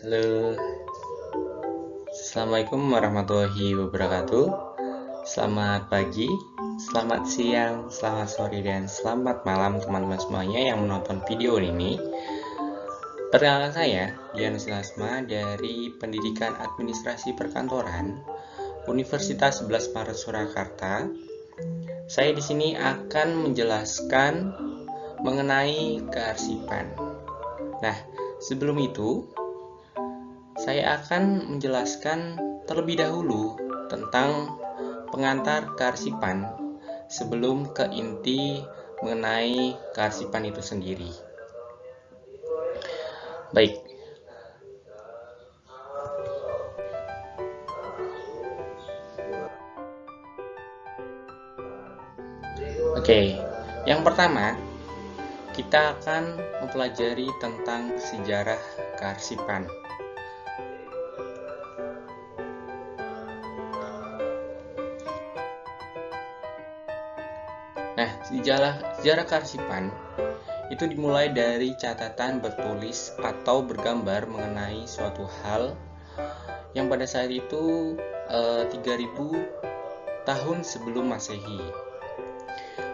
Halo, Assalamualaikum warahmatullahi wabarakatuh. Selamat pagi, selamat siang, selamat sore, dan selamat malam teman-teman semuanya yang menonton video ini. Perkenalkan saya, Dian Silasma dari Pendidikan Administrasi Perkantoran Universitas 11 Maret Surakarta. Saya di sini akan menjelaskan mengenai kearsipan. Nah, sebelum itu saya akan menjelaskan terlebih dahulu tentang pengantar kearsipan sebelum ke inti mengenai kearsipan itu sendiri. Baik. Oke, yang pertama kita akan mempelajari tentang sejarah kearsipan. Nah, sejarah kearsipan itu dimulai dari catatan bertulis atau bergambar mengenai suatu hal yang pada saat itu 3000 tahun sebelum Masehi.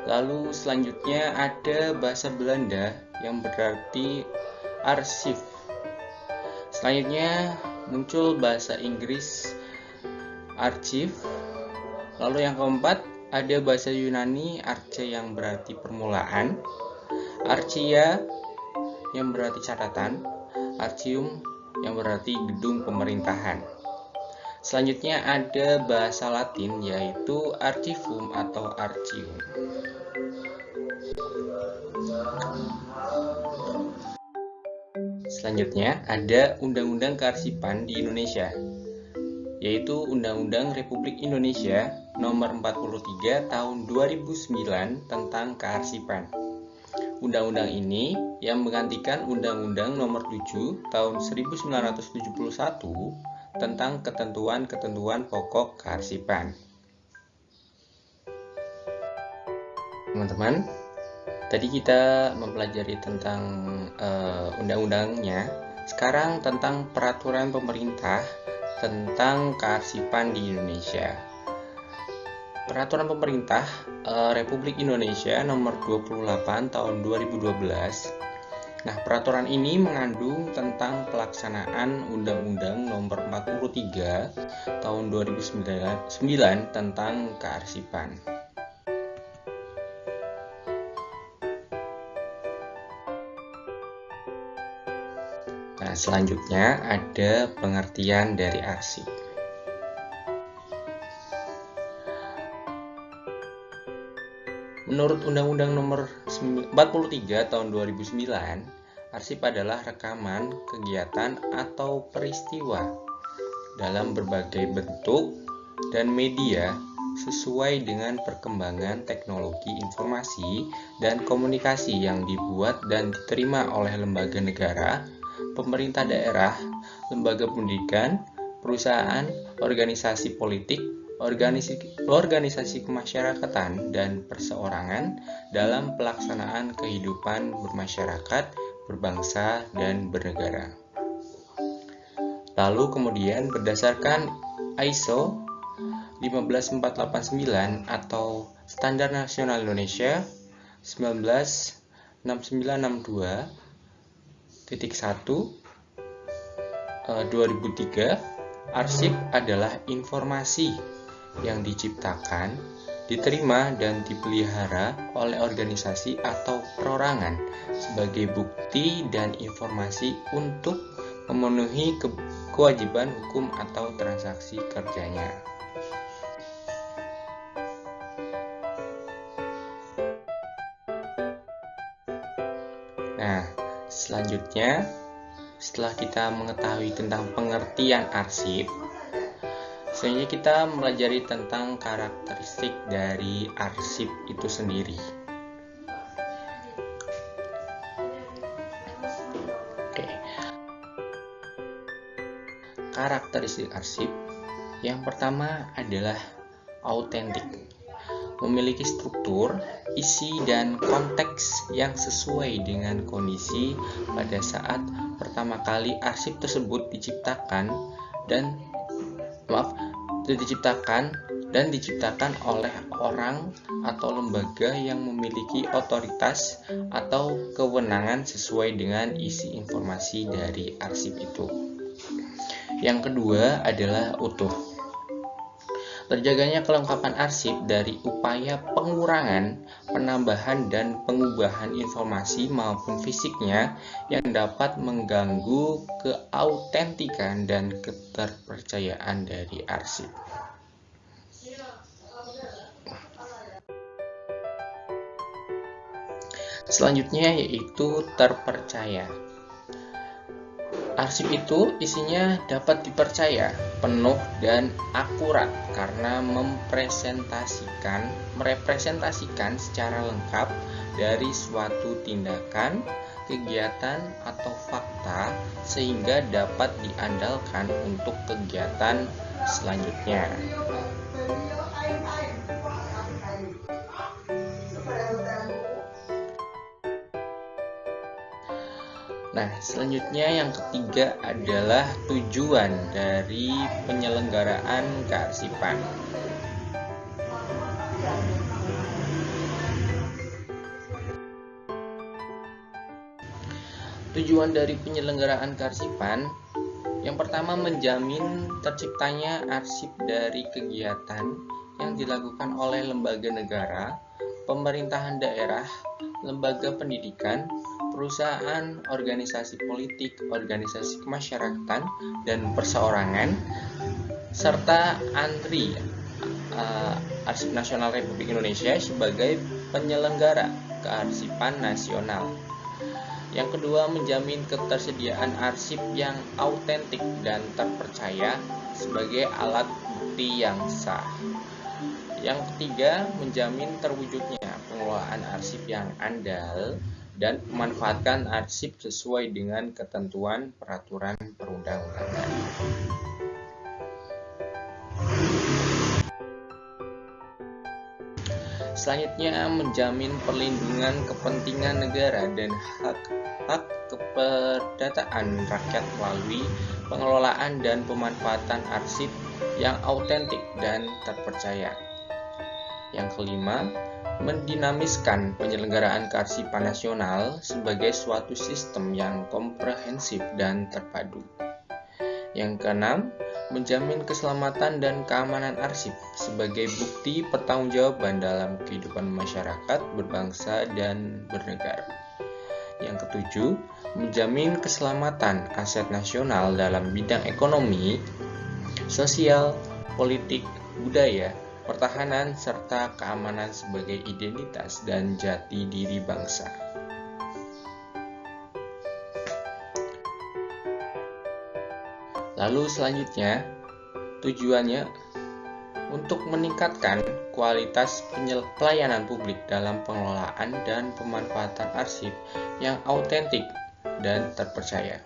Lalu selanjutnya ada bahasa Belanda yang berarti arsip. Selanjutnya muncul bahasa Inggris archive. Lalu yang keempat ada bahasa Yunani arche yang berarti permulaan, archia yang berarti catatan, archium yang berarti gedung pemerintahan. Selanjutnya ada bahasa Latin yaitu archivum atau archium. Selanjutnya ada Undang-Undang Kearsipan di Indonesia, yaitu Undang-Undang Republik Indonesia Nomor 43 Tahun 2009 tentang Kearsipan. Undang-undang ini yang menggantikan Undang-Undang Nomor 7 Tahun 1971 tentang ketentuan-ketentuan pokok kearsipan. Teman-teman, tadi kita mempelajari tentang undang-undangnya. Sekarang tentang peraturan pemerintah tentang kearsipan di Indonesia. Peraturan pemerintah Republik Indonesia Nomor 28 Tahun 2012. Nah, peraturan ini mengandung tentang pelaksanaan Undang-Undang Nomor 43 Tahun 2009 tentang kearsipan. Nah, selanjutnya ada pengertian dari arsip. Menurut Undang-Undang Nomor 43 Tahun 2009, arsip adalah rekaman kegiatan atau peristiwa dalam berbagai bentuk dan media sesuai dengan perkembangan teknologi informasi dan komunikasi yang dibuat dan diterima oleh lembaga negara, pemerintah daerah, lembaga pendidikan, perusahaan, organisasi politik, organisasi kemasyarakatan, dan perseorangan dalam pelaksanaan kehidupan bermasyarakat, berbangsa, dan bernegara. Lalu kemudian berdasarkan ISO 15489 atau Standar Nasional Indonesia 196962.1 2003, arsip adalah informasi yang diciptakan, diterima, dan dipelihara oleh organisasi atau perorangan sebagai bukti dan informasi untuk memenuhi kewajiban hukum atau transaksi kerjanya. Nah, selanjutnya setelah kita mengetahui tentang pengertian arsip, selanjutnya kita mempelajari tentang karakteristik dari arsip itu sendiri. Oke. Karakteristik arsip yang pertama adalah autentik, memiliki struktur, isi, dan konteks yang sesuai dengan kondisi pada saat pertama kali arsip tersebut diciptakan oleh orang atau lembaga yang memiliki otoritas atau kewenangan sesuai dengan isi informasi dari arsip itu. Yang kedua adalah utuh. Terjaganya kelengkapan arsip dari upaya pengurangan, penambahan, dan pengubahan informasi maupun fisiknya yang dapat mengganggu keautentikan dan keterpercayaan dari arsip. Selanjutnya yaitu terpercaya. Arsip itu isinya dapat dipercaya, penuh dan akurat karena merepresentasikan secara lengkap dari suatu tindakan, kegiatan, atau fakta sehingga dapat diandalkan untuk kegiatan selanjutnya. Nah, selanjutnya yang ketiga adalah tujuan dari penyelenggaraan kearsipan. Tujuan dari penyelenggaraan kearsipan yang pertama menjamin terciptanya arsip dari kegiatan yang dilakukan oleh lembaga negara, pemerintahan daerah, lembaga pendidikan, perusahaan, organisasi politik, organisasi kemasyarakatan, dan perseorangan, serta Arsip Nasional Republik Indonesia sebagai penyelenggara kearsipan nasional. Yang kedua, menjamin ketersediaan arsip yang autentik dan terpercaya sebagai alat bukti yang sah. Yang ketiga, menjamin terwujudnya pengelolaan arsip yang andal dan memanfaatkan arsip sesuai dengan ketentuan peraturan perundang-undangan. Selanjutnya, menjamin perlindungan kepentingan negara dan hak keperdataan rakyat melalui pengelolaan dan pemanfaatan arsip yang autentik dan terpercaya. Yang kelima, mendinamiskan penyelenggaraan kearsipan nasional sebagai suatu sistem yang komprehensif dan terpadu. Yang keenam, menjamin keselamatan dan keamanan arsip sebagai bukti pertanggungjawaban dalam kehidupan masyarakat, berbangsa, dan bernegara. Yang ketujuh, menjamin keselamatan aset nasional dalam bidang ekonomi, sosial, politik, budaya, pertahanan, serta keamanan sebagai identitas dan jati diri bangsa. Lalu selanjutnya, tujuannya untuk meningkatkan kualitas pelayanan publik dalam pengelolaan dan pemanfaatan arsip yang autentik dan terpercaya.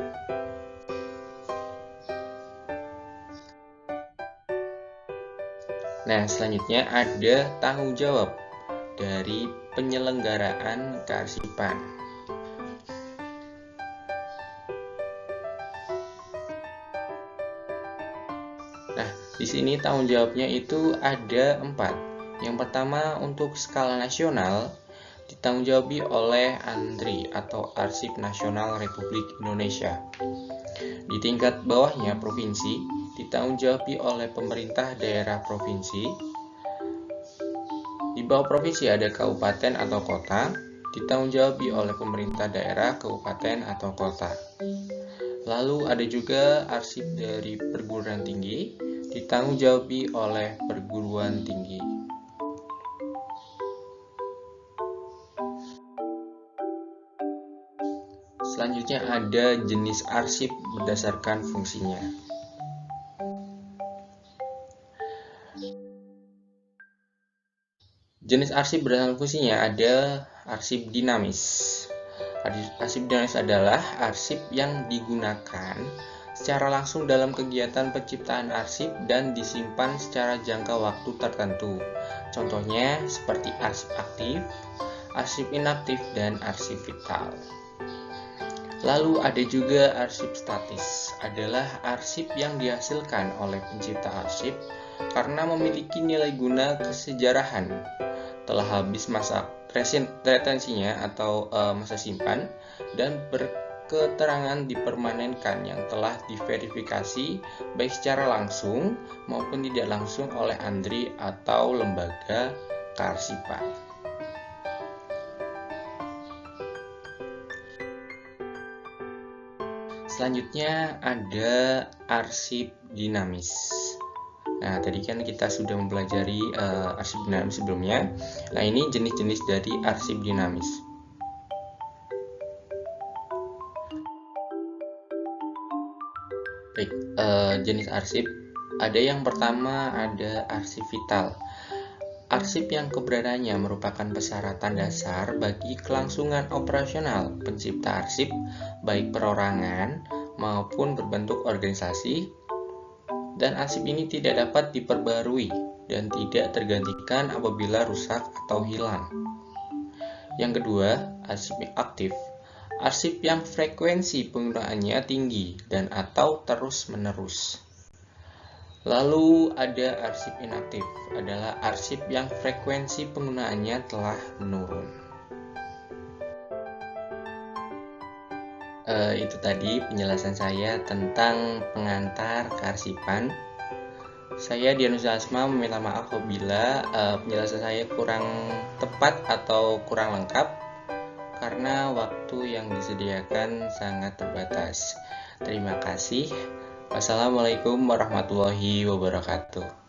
Nah, selanjutnya ada tanggung jawab dari penyelenggaraan kearsipan. Nah, di sini tanggung jawabnya itu ada 4. Yang pertama, untuk skala nasional ditanggung-jawabi oleh ANRI atau Arsip Nasional Republik Indonesia. Di tingkat bawahnya provinsi ditanggung-jawabi oleh pemerintah daerah provinsi. Di bawah provinsi ada kabupaten atau kota, ditanggung-jawabi oleh pemerintah daerah, kabupaten atau kota. Lalu ada juga arsip dari perguruan tinggi, ditanggung-jawabi oleh perguruan tinggi. Selanjutnya ada jenis arsip berdasarkan fungsinya. Jenis arsip berdasarkan fungsinya ada arsip dinamis. Arsip dinamis adalah arsip yang digunakan secara langsung dalam kegiatan penciptaan arsip dan disimpan secara jangka waktu tertentu. Contohnya seperti arsip aktif, arsip inaktif, dan arsip vital. Lalu ada juga arsip statis, adalah arsip yang dihasilkan oleh pencipta arsip karena memiliki nilai guna kesejarahan, telah habis masa retensinya atau masa simpan, dan berketerangan dipermanenkan yang telah diverifikasi baik secara langsung maupun tidak langsung oleh ANDRI atau lembaga kearsipan. Selanjutnya ada arsip dinamis. Nah, tadi kan kita sudah mempelajari arsip dinamis sebelumnya. Nah, ini jenis-jenis dari arsip dinamis. Baik, jenis arsip ada yang pertama ada arsip vital. Arsip yang keberadaannya merupakan persyaratan dasar bagi kelangsungan operasional pencipta arsip, baik perorangan maupun berbentuk organisasi. Dan arsip ini tidak dapat diperbarui dan tidak tergantikan apabila rusak atau hilang. Yang kedua, arsip aktif. Arsip yang frekuensi penggunaannya tinggi dan atau terus-menerus. Lalu ada arsip inaktif, adalah arsip yang frekuensi penggunaannya telah menurun. Itu tadi penjelasan saya tentang pengantar kearsipan. Saya Dianus Asma meminta maaf apabila penjelasan saya kurang tepat atau kurang lengkap karena waktu yang disediakan sangat terbatas. Terima kasih. Wassalamualaikum warahmatullahi wabarakatuh.